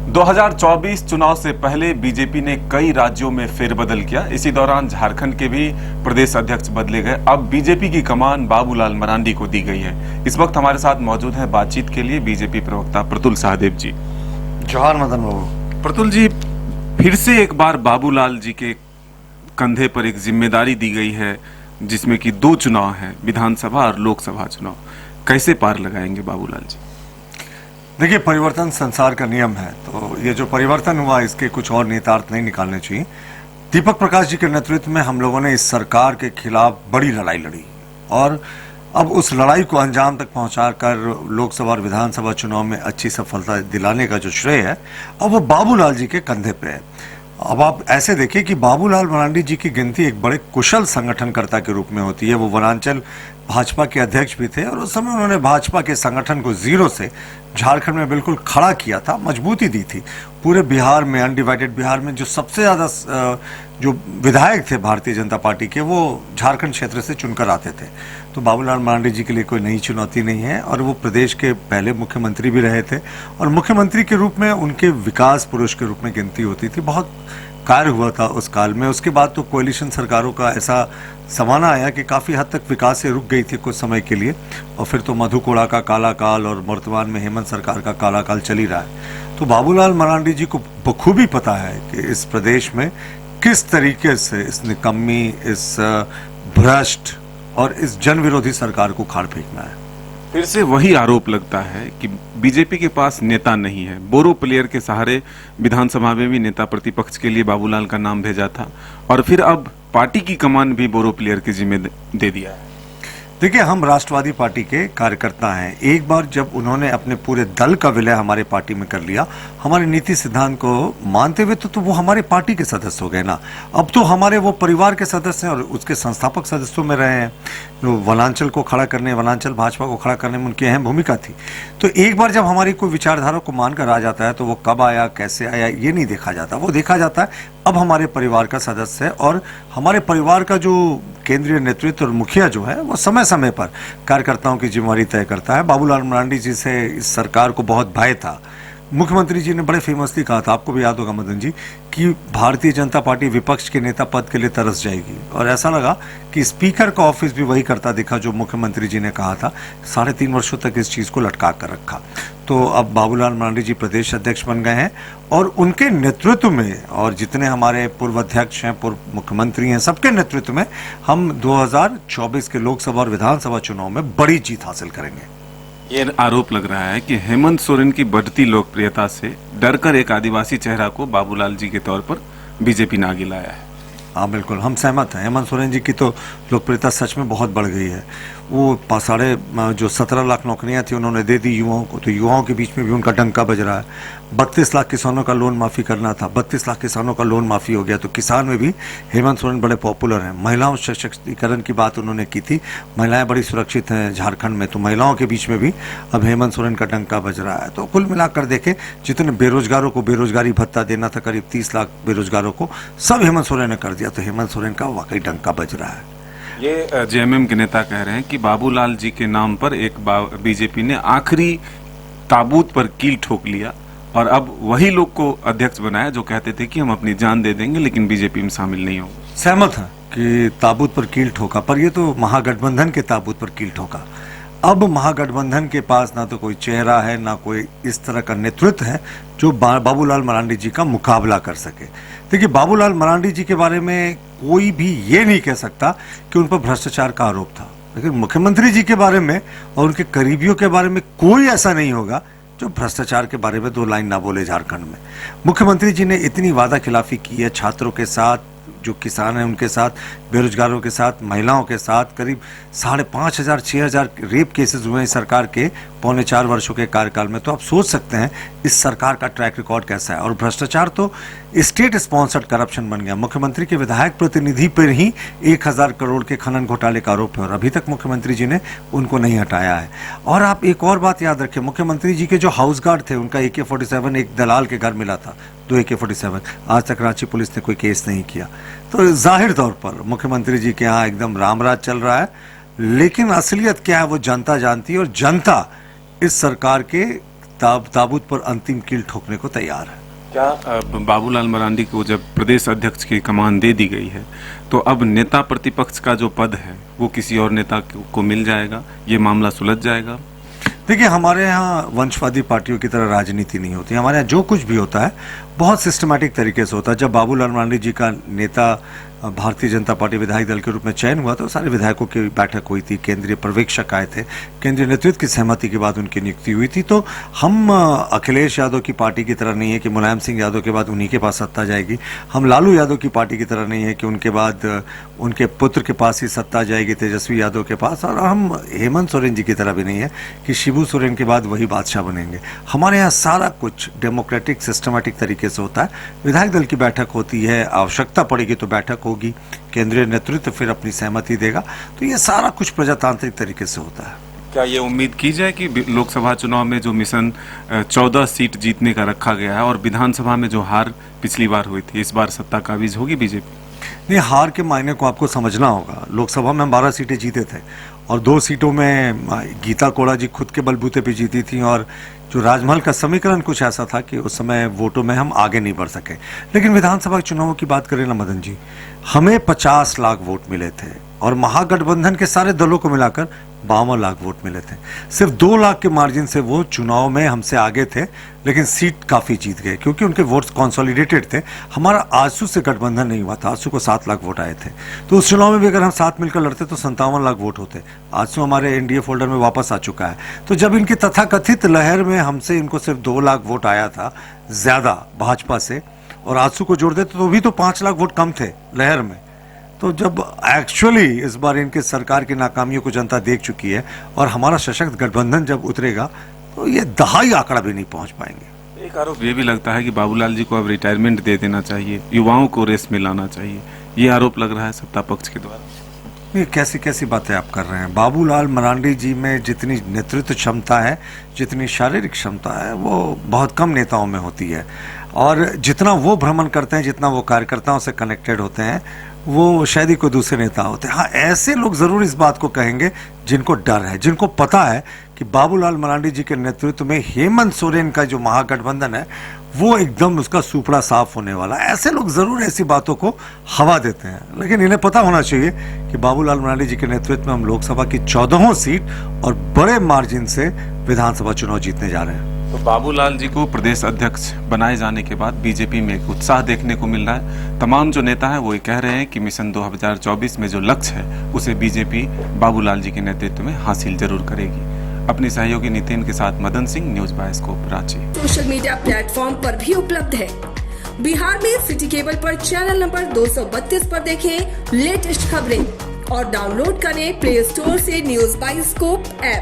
2024 चुनाव से पहले बीजेपी ने कई राज्यों में फेरबदल किया। इसी दौरान झारखंड के भी प्रदेश अध्यक्ष बदले गए। अब बीजेपी की कमान बाबूलाल मरांडी को दी गई है। इस वक्त हमारे साथ मौजूद हैं बातचीत के लिए बीजेपी प्रवक्ता प्रतुल सहदेव जी। जोहार मदन बाबू। प्रतुल जी, फिर से एक बार बाबूलाल जी के कंधे पर एक जिम्मेदारी दी गई है, जिसमें कि 2 चुनाव हैं, विधानसभा और लोकसभा चुनाव। कैसे पार लगाएंगे बाबूलाल जी? देखिए, परिवर्तन संसार का नियम है, तो ये जो परिवर्तन हुआ इसके कुछ और निहितार्थ नहीं निकालने चाहिए। दीपक प्रकाश जी के नेतृत्व में हम लोगों ने इस सरकार के खिलाफ बड़ी लड़ाई लड़ी और अब उस लड़ाई को अंजाम तक पहुंचाकर लोकसभा और विधानसभा चुनाव में अच्छी सफलता दिलाने का जो श्रेय है अब वो बाबूलाल जी के कंधे पे है। अब आप ऐसे देखिए कि बाबूलाल मरांडी जी की गिनती एक बड़े कुशल संगठनकर्ता के रूप में होती है। वो वनांचल भाजपा के अध्यक्ष भी थे और उस समय उन्होंने भाजपा के संगठन को जीरो से झारखंड में बिल्कुल खड़ा किया था, मजबूती दी थी। पूरे बिहार में, अनडिवाइडेड बिहार में जो सबसे ज़्यादा जो विधायक थे भारतीय जनता पार्टी के, वो झारखंड क्षेत्र से चुनकर आते थे। तो बाबूलाल मरांडी जी के लिए कोई नई चुनौती नहीं है और वो प्रदेश के पहले मुख्यमंत्री भी रहे थे और मुख्यमंत्री के रूप में उनके विकास पुरुष के रूप में गिनती होती थी। बहुत कार्य हुआ था उस काल में। उसके बाद तो कोएलिशन सरकारों का ऐसा जमाना आया कि काफ़ी हद तक विकास से रुक गई थी कुछ समय के लिए और फिर तो मधु कोड़ा का काला काल और वर्तमान में हेमंत सरकार का काला काल चल ही रहा है। तो बाबूलाल मरांडी जी को बखूबी पता है कि इस प्रदेश में किस तरीके से इस निकम्मी, इस भ्रष्ट और इस जन विरोधी सरकार को खाड़ फेंकना है। फिर से वही आरोप लगता है कि बीजेपी के पास नेता नहीं है। बोरो प्लेयर के सहारे विधानसभा में भी नेता प्रतिपक्ष के लिए बाबूलाल का नाम भेजा था और फिर अब पार्टी की कमान भी बोरो प्लेयर के जिम्मे दे दिया है। देखिए, हम राष्ट्रवादी पार्टी के कार्यकर्ता हैं। एक बार जब उन्होंने अपने पूरे दल का विलय हमारे पार्टी में कर लिया, हमारे नीति सिद्धांत को मानते हुए, तो वो हमारे पार्टी के सदस्य हो गए ना। अब तो हमारे वो परिवार के सदस्य हैं और उसके संस्थापक सदस्यों में रहे हैं। जो वनांचल को खड़ा करने, वनांचल भाजपा को खड़ा करने में उनकी अहम भूमिका थी। तो एक बार जब हमारी कोई विचारधारा को मानकर आ जाता है तो वो कब आया, कैसे आया, ये नहीं देखा जाता। वो देखा जाता है अब हमारे परिवार का सदस्य है और हमारे परिवार का जो केंद्रीय नेतृत्व और मुखिया जो है वो समय समय पर कार्यकर्ताओं की जिम्मेवारी तय करता है। बाबूलाल मरांडी जी से इस सरकार को बहुत भय था। मुख्यमंत्री जी ने बड़े फेमसली कहा था, आपको भी याद होगा मदन जी, कि भारतीय जनता पार्टी विपक्ष के नेता पद के लिए तरस जाएगी और ऐसा लगा कि स्पीकर का ऑफिस भी वही करता दिखा जो मुख्यमंत्री जी ने कहा था। 3.5 वर्षों तक इस चीज़ को लटका कर रखा। तो अब बाबूलाल मरांडी जी प्रदेश अध्यक्ष बन गए हैं और उनके नेतृत्व में और जितने हमारे पूर्व अध्यक्ष हैं, पूर्व मुख्यमंत्री हैं, सबके नेतृत्व में हम 2024 के लोकसभा और विधानसभा चुनाव में बड़ी जीत हासिल करेंगे। ये आरोप लग रहा है कि हेमंत सोरेन की बढ़ती लोकप्रियता से डरकर एक आदिवासी चेहरा को बाबूलाल जी के तौर पर बीजेपी ने आगे लाया है। हाँ, बिल्कुल, हम सहमत हैं। हेमंत सोरेन जी की तो लोकप्रियता सच में बहुत बढ़ गई है। वो 17 लाख नौकरियां थी उन्होंने दे दी युवाओं को, तो युवाओं के बीच में भी उनका डंका बज रहा है। 32 लाख किसानों का लोन माफ़ी करना था, 32 लाख किसानों का लोन माफ़ी हो गया। तो किसान में भी हेमंत सोरेन बड़े पॉपुलर हैं। महिलाओं सशक्तिकरण की बात उन्होंने की थी, महिलाएं बड़ी सुरक्षित हैं झारखंड में, तो महिलाओं के बीच में भी अब हेमंत सोरेन का डंका बज रहा है। तो कुल मिलाकर देखें, जितने बेरोजगारों को बेरोजगारी भत्ता देना था, करीब 30 लाख बेरोजगारों को, सब हेमंत सोरेन ने कर दिया। तो हेमंत सोरेन का वाकई डंका बज रहा है। ये जेएमएम के नेता कह रहे हैं कि बाबूलाल जी के नाम पर एक बीजेपी ने आखिरी ताबूत पर कील ठोक लिया और अब वही लोग को अध्यक्ष बनाया जो कहते थे कि हम अपनी जान दे देंगे लेकिन बीजेपी में शामिल नहीं होंगे। सहमत है कि ताबूत पर कील ठोका, पर ये तो महागठबंधन के ताबूत पर कील ठोका। अब महागठबंधन के पास ना तो कोई चेहरा है, ना कोई इस तरह का नेतृत्व है जो बाबूलाल मरांडी जी का मुकाबला कर सके। देखिए, बाबूलाल मरांडी जी के बारे में कोई भी ये नहीं कह सकता कि उन पर भ्रष्टाचार का आरोप था, लेकिन मुख्यमंत्री जी के बारे में और उनके करीबियों के बारे में कोई ऐसा नहीं होगा जो भ्रष्टाचार के बारे में 2 लाइन ना बोले झारखंड में। मुख्यमंत्री जी ने इतनी वादा खिलाफी की है छात्रों के साथ, जो किसान हैं उनके साथ, बेरोजगारों के साथ, महिलाओं के साथ। करीब 5,500 6,000 रेप केसेस हुए हैं सरकार के 4.25 वर्षों के कार्यकाल में। तो आप सोच सकते हैं इस सरकार का ट्रैक रिकॉर्ड कैसा है। और भ्रष्टाचार तो स्टेट स्पॉन्सर्ड करप्शन बन गया। मुख्यमंत्री के विधायक प्रतिनिधि पर ही 1,000 करोड़ के खनन घोटाले का आरोप है और अभी तक मुख्यमंत्री जी ने उनको नहीं हटाया है। और आप एक और बात याद रखें, मुख्यमंत्री जी के जो हाउस गार्ड थे, उनका AK-47 एक दलाल के घर मिला था, 2 AK-47। आज तक रांची पुलिस ने कोई केस नहीं किया। तो जाहिर तौर पर मुख्यमंत्री जी के यहाँ एकदम रामराज चल रहा है, लेकिन असलियत क्या है वो जनता जानती है और जनता इस सरकार के ताबूत पर अंतिम कील ठोकने को तैयार है। क्या बाबूलाल मरांडी को जब प्रदेश अध्यक्ष की कमान दे दी गई है तो अब नेता प्रतिपक्ष का जो पद है वो किसी और नेता को मिल जाएगा, ये मामला सुलझ जाएगा? देखिए, हमारे यहाँ वंशवादी पार्टियों की तरह राजनीति नहीं होती। हमारे यहाँ जो कुछ भी होता है बहुत सिस्टमैटिक तरीके से होता है। जब बाबूलाल मरांडी जी का नेता भारतीय जनता पार्टी विधायक दल के रूप में चयन हुआ तो सारे विधायकों की बैठक हुई थी, केंद्रीय पर्यवेक्षक आए थे, केंद्रीय नेतृत्व की सहमति के बाद उनकी नियुक्ति हुई थी। तो हम अखिलेश यादव की पार्टी की तरह नहीं है कि मुलायम सिंह यादव के बाद उन्हीं के पास सत्ता जाएगी। हम लालू यादव की पार्टी की तरह नहीं है कि उनके बाद उनके पुत्र के पास ही सत्ता जाएगी, तेजस्वी यादव के पास। और हम हेमंत सोरेन जी की तरह भी नहीं है कि शिबू सोरेन के बाद वही बादशाह बनेंगे। हमारे यहाँ सारा कुछ डेमोक्रेटिक सिस्टमैटिक तरीके से होता है। विधायक दल की बैठक होती है, आवश्यकता पड़ेगी तो बैठक होगी, केंद्रीय नेतृत्व फिर अपनी सहमति देगा। तो ये सारा कुछ प्रजातांत्रिक तरीके से होता है। क्या ये उम्मीद की जाए कि लोकसभा चुनाव में जो मिशन 14 सीट जीतने का रखा गया है और विधानसभा में जो हार पिछली बार हुई थी, इस बार सत्ता काबिज होगी बीजेपी? नहीं, हार के मायने को आपको समझना होगा। लोकसभा में हम 12 सीटें जीते थे और 2 सीटों में गीता कोड़ा जी खुद के बलबूते पे जीती थी और जो राजमहल का समीकरण कुछ ऐसा था कि उस समय वोटों में हम आगे नहीं बढ़ सके। लेकिन विधानसभा चुनावों की बात करें ना मदन जी, हमें 50 लाख वोट मिले थे और महागठबंधन के सारे दलों को मिलाकर 52 लाख वोट मिले थे। सिर्फ 2 लाख के मार्जिन से वो चुनाव में हमसे आगे थे, लेकिन सीट काफी जीत गए क्योंकि उनके वोट्स कंसोलिडेटेड थे। हमारा आजसू से गठबंधन नहीं हुआ था, आजसू को 7 लाख वोट आए थे। तो उस चुनाव में भी अगर हम साथ मिलकर लड़ते तो 57 लाख वोट होते। आजसू हमारे एनडीए फोल्डर में वापस आ चुका है। तो जब इनकी तथाकथित लहर में हमसे इनको सिर्फ 2 लाख वोट आया था ज्यादा भाजपा से, और आजसू को जोड़ देते तो भी तो 5 लाख वोट कम थे लहर में। तो जब एक्चुअली इस बार इनके सरकार की नाकामियों को जनता देख चुकी है और हमारा सशक्त गठबंधन जब उतरेगा तो ये दहाई आंकड़ा भी नहीं पहुंच पाएंगे। एक आरोप ये भी लगता है कि बाबूलाल जी को अब रिटायरमेंट दे देना चाहिए, युवाओं को रेस में लाना चाहिए, ये आरोप लग रहा है सत्ता पक्ष के द्वारा। ये कैसी कैसी बातें आप कर रहे हैं? बाबूलाल मरांडी जी में जितनी नेतृत्व क्षमता है, जितनी शारीरिक क्षमता है, वो बहुत कम नेताओं में होती है। और जितना वो भ्रमण करते हैं, जितना वो कार्यकर्ताओं से कनेक्टेड होते हैं, वो शायद ही कोई दूसरे नेता होते हैं। हाँ, ऐसे लोग जरूर इस बात को कहेंगे जिनको डर है, जिनको पता है कि बाबूलाल मरांडी जी के नेतृत्व में हेमंत सोरेन का जो महागठबंधन है वो एकदम उसका सुपड़ा साफ होने वाला है। ऐसे लोग जरूर ऐसी बातों को हवा देते हैं, लेकिन इन्हें पता होना चाहिए कि बाबूलाल मरांडी जी के नेतृत्व में हम लोकसभा की 14 सीट और बड़े मार्जिन से विधानसभा चुनाव जीतने जा रहे हैं। तो बाबूलाल जी को प्रदेश अध्यक्ष बनाए जाने के बाद बीजेपी में एक उत्साह देखने को मिल रहा है। तमाम जो नेता हैं वो ये कह रहे हैं कि मिशन 2024 में जो लक्ष्य है उसे बीजेपी बाबूलाल जी के नेतृत्व में हासिल जरूर करेगी। अपनी सहयोगी नितिन के साथ Madan Singh, news bioscope, Ranchi. Social media platform पर भी उपलब्ध है। बिहार में सिटी केबल पर चैनल नंबर 232 पर देखें लेटेस्ट खबरें और डाउनलोड करें प्ले स्टोर से न्यूज बायोस्कोप ऐप।